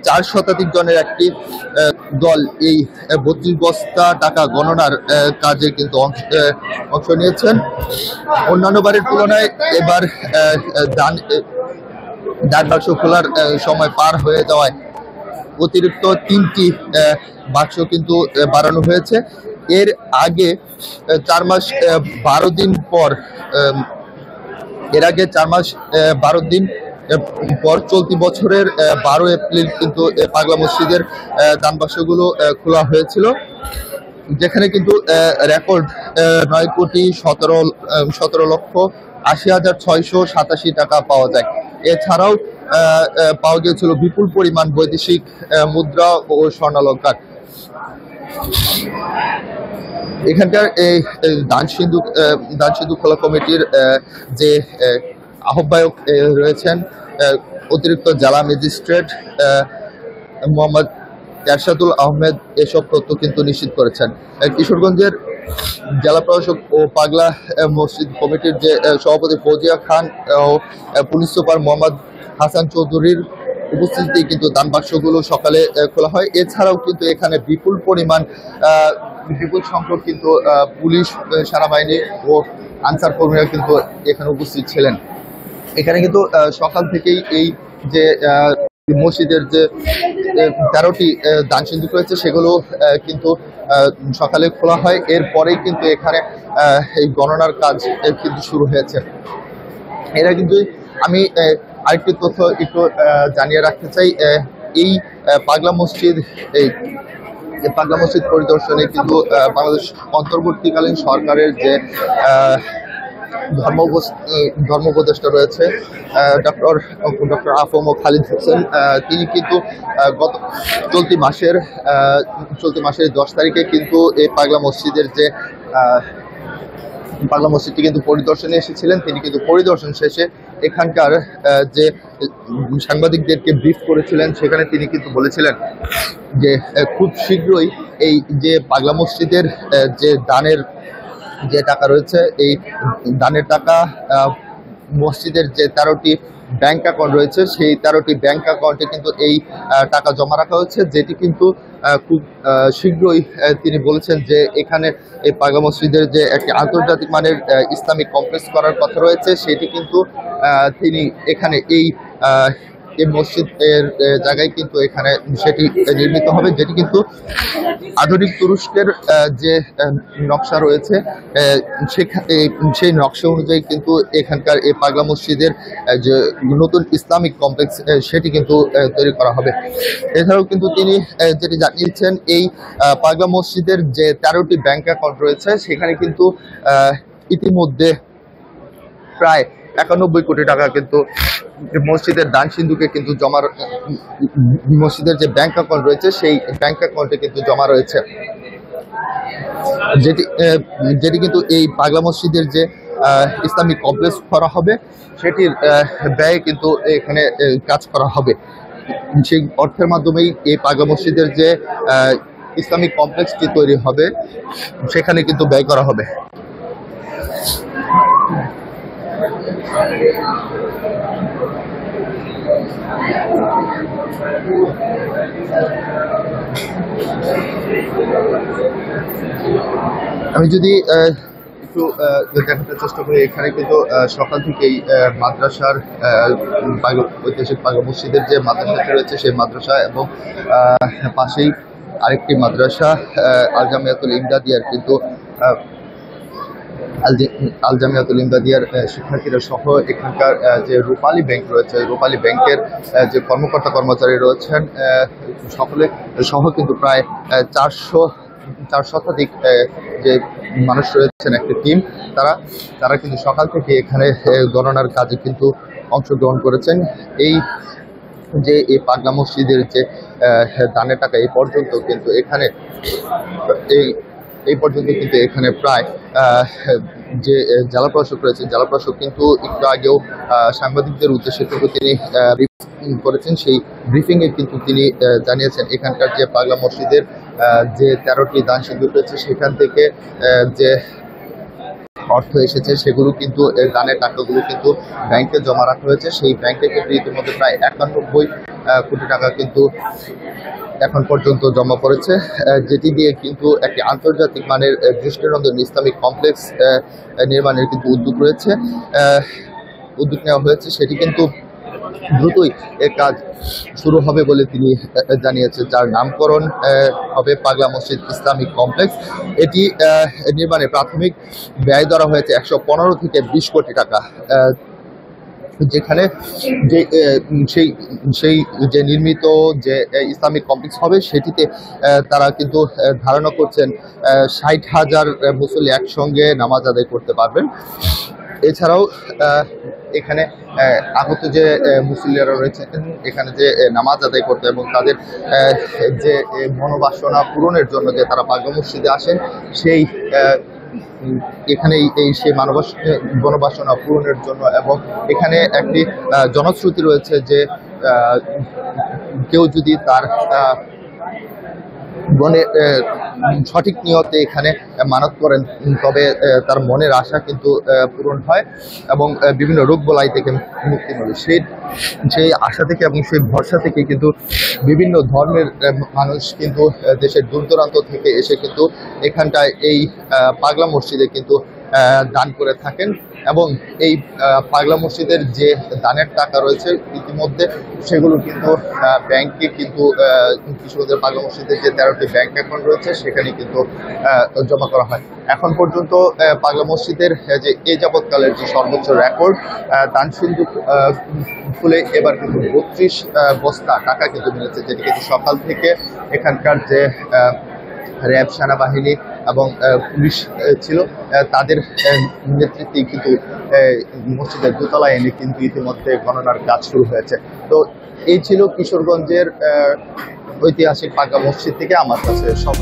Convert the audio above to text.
4 শতাধিক জনের একটি দল এই 32 বস্তা টাকা গণনার কাজে কিন্তু অংশ নিয়েছেন। অন্যান্য বারের তুলনায় এবার দান বাক্স খোলার সময় পার হয়ে যাওয়ায় অতিরিক্ত 3টি বাক্স কিন্তু বাড়ানো হয়েছে। এর আগে 4 মাস 12 দিন পর চলতি বছরের 12 এপ্রিল কিন্তু পাগলা মসজিদের দান বাক্সগুলো খোলা হয়েছিল, যেখানে কিন্তু রেকর্ড 9,17,80,687 টাকা পাওয়া যায়। এছাড়াও পাওয়া গিয়েছিল বিপুল পরিমাণ বৈদেশিক মুদ্রা ও স্বর্ণালংকার। এখানকার এই দান সিন্ধু খোলা কমিটির যে আহ্বায়ক রয়েছেন অতিরিক্ত জেলা ম্যাজিস্ট্রেট মোহাম্মদ এরশাদুল আহমেদ এসব তথ্য কিন্তু নিশ্চিত করেছেন। কিশোরগঞ্জের জেলা প্রশাসক ও পাগলা মসজিদ কমিটির যে সভাপতি ফৌজিয়া খান ও পুলিশ সুপার মোহাম্মদ হাসান চৌধুরীর উপস্থিতিতে কিন্তু দান বাক্সগুলো সকালে খোলা হয়। এছাড়াও কিন্তু এখানে বিপুল সংখ্যক কিন্তু পুলিশ, সেনাবাহিনী ও আনসার কর্মীরা কিন্তু এখানে উপস্থিত ছিলেন। এখানে কিন্তু সকাল থেকেই এই যে মসজিদের যে 13টি দান সিন্ধুক রয়েছে সেগুলো কিন্তু সকালে খোলা হয়। এরপরেই কিন্তু এখানে এই গণনার কাজ কিন্তু শুরু হয়েছে। এরা কিন্তু আমি আরেকটি তথ্য একটু জানিয়ে রাখতে চাই। এই পাগলা মসজিদ পরিদর্শনে কিন্তু বাংলাদেশ অন্তর্বর্তীকালীন সরকারের যে ধর্ম উপদেষ্টা রয়েছে ডক্টর আফম খালিদ হোসেন, তিনি কিন্তু চলতি মাসের 10 তারিখে কিন্তু এই পাগলা মসজিদটি কিন্তু পরিদর্শনে এসেছিলেন। তিনি কিন্তু পরিদর্শন শেষে এখানকার যে সাংবাদিকদেরকে ব্রিফ করেছিলেন, সেখানে তিনি কিন্তু বলেছিলেন যে খুব শীঘ্রই এই যে পাগলা মসজিদের যে দানের যে টাকা রয়েছে, এই দানের টাকা মসজিদের যে 13টি ব্যাংক অ্যাকাউন্ট রয়েছে, সেই 13টি ব্যাংক অ্যাকাউন্টে কিন্তু এই টাকা জমা রাখা হচ্ছে, যেটি কিন্তু খুব শীঘ্রই তিনি বলেছেন যে এখানে এই পাগলা মসজিদের যে একটি আন্তর্জাতিক মানের ইসলামিক কমপ্লেক্স করার কথা রয়েছে, সেটি কিন্তু তিনি এখানে এই মসজিদের জায়গায় কিন্তু এখানে সেটি নির্মিত হবে, যেটি কিন্তু আধুনিক তুরস্কের যে নকশা রয়েছে সেই নকশা অনুযায়ী কিন্তু এখানকার এই পাগলা মসজিদের যে নতুন ইসলামিক কমপ্লেক্স সেটি কিন্তু তৈরি করা হবে। এছাড়াও কিন্তু তিনি যেটি জানিয়েছেন, এই পাগলা মসজিদের যে 13টি ব্যাংক অ্যাকাউন্ট রয়েছে সেখানে কিন্তু ইতিমধ্যে প্রায় 91 কোটি টাকা কিন্তু মসজিদের দান সিন্ধুকে কিন্তু মসজিদের যে ব্যাংক অ্যাকাউন্ট রয়েছে সেই ব্যাংক অ্যাকাউন্টে কিন্তু জমা রয়েছে, যেটি কিন্তু এই পাগলা মসজিদের যে ইসলামিক কমপ্লেক্স করা হবে সেটির ব্যয়ে কিন্তু এখানে কাজ করা হবে। সেই অর্থের মাধ্যমেই এই পাগলা মসজিদের যে ইসলামিক কমপ্লেক্সটি তৈরি হবে সেখানে কিন্তু ব্যয় করা হবে। আমি যদি একটু দেখাতে চেষ্টা করি, এখানে কিন্তু সকাল থেকেই মাদ্রাসার ঐতিহাসিক পাগলা মসজিদের যে মাদ্রাসাটি রয়েছে সেই মাদ্রাসা এবং পাশেই আরেকটি মাদ্রাসা আল জামিয়াতুল ইমদাদিয়ার কিন্তু আল জামিয়াতুল ইমদাদিয়ার শিক্ষার্থীরা সহ এখানকার যে রূপালী ব্যাংক রয়েছে, রূপালী ব্যাংকের যে কর্মকর্তা কর্মচারী রয়েছেন সকলে সহ কিন্তু প্রায় 400 শতাধিক যে মানুষ রয়েছেন একটি টিম, তারা কিন্তু সকাল থেকে এখানে গণনার কাজে কিন্তু অংশগ্রহণ করেছেন। এই পাগলা মসজিদের যে দানের টাকা এই পর্যন্ত কিন্তু এখানে প্রায় যে জেলা প্রশাসক রয়েছে, জেলা প্রশাসক কিন্তু একটু আগেও সাংবাদিকদের উদ্দেশ্যে কিন্তু তিনি করেছেন। সেই ব্রিফিংয়ে কিন্তু তিনি জানিয়েছেন এখানকার যে পাগলা মসজিদের যে 13টি দান সিন্ধুক রয়েছে সেখান থেকে যে অর্থ এসেছে সেগুলো কিন্তু দানের টাকাগুলো কিন্তু ব্যাংকে জমা রাখা হয়েছে। সেই ব্যাংকে কিন্তু ইতিমধ্যে প্রায় 91 কোটি টাকা কিন্তু এখন পর্যন্ত জমা পড়েছে, যেটি দিয়ে কিন্তু একটি আন্তর্জাতিক মানের দৃষ্টিনন্দন ইসলামিক কমপ্লেক্স নির্মাণের কিন্তু উদ্যোগ নেওয়া হয়েছে। সেটি কিন্তু দ্রুতই এর কাজ শুরু হবে বলে তিনি জানিয়েছেন, যার নামকরণ হবে পাগলা মসজিদ ইসলামিক কমপ্লেক্স। এটি নির্মাণে প্রাথমিক ব্যয় ধরা হয়েছে 115 থেকে 20 কোটি টাকা, যেখানে যে সেই যে নির্মিত যে ইসলামিক কমপ্লেক্স হবে সেটিতে তারা কিন্তু ধারণা করছেন 60,000 মুসল্লি একসঙ্গে নামাজ আদায় করতে পারবেন। এছাড়াও এখানে আগত যে মুসল্লিরা রয়েছেন এখানে যে নামাজ আদায় করতে এবং তাদের যে মনোবাসনা পূরণের জন্য যে তারা পাগলা মসজিদে আসেন, সেই এখানে সেই মনোবাসনা পূরণের জন্য, এবং এখানে একটি জনশ্রুতি রয়েছে যে কেউ যদি তার মনে সঠিক নিয়তে এখানে মানত করেন তবে তার মনের আশা কিন্তু পূরণ হয় এবং বিভিন্ন রোগ বলাই থেকে মুক্তি মেলে। সেই আশা থেকে এবং সেই ভরসা থেকে কিন্তু বিভিন্ন ধর্মের মানুষ কিন্তু দেশের দূর দূরান্ত থেকে এসে কিন্তু এখানটায় এই পাগলা মসজিদে কিন্তু দান করে থাকেন, এবং এই পাগলা মসজিদের যে দানের টাকা রয়েছে ইতিমধ্যে সেগুলো কিন্তু ব্যাংকে কিন্তু কিশোরগঞ্জের পাগলা মসজিদের যে 13টি ব্যাংক অ্যাকাউন্ট রয়েছে সেখানে কিন্তু জমা করা হয়। এখন পর্যন্ত পাগলা মসজিদের যে এই যাবৎকালের যে সর্বোচ্চ রেকর্ড দান সিন্ধুক খুলে এবার কিন্তু 32 বস্তা টাকা কিন্তু মিলেছে, যেটি কিন্তু সকাল থেকে এখানকার যে র্যাব, সেনাবাহিনী এবং পুলিশ ছিল তাদের নেতৃত্বে কিন্তু মসজিদের দোতলায় এনে কিন্তু ইতিমধ্যে গণনার কাজ শুরু হয়েছে। তো এই ছিল কিশোরগঞ্জের ঐতিহাসিক পাগলা মসজিদ থেকে আমার কাছে সব।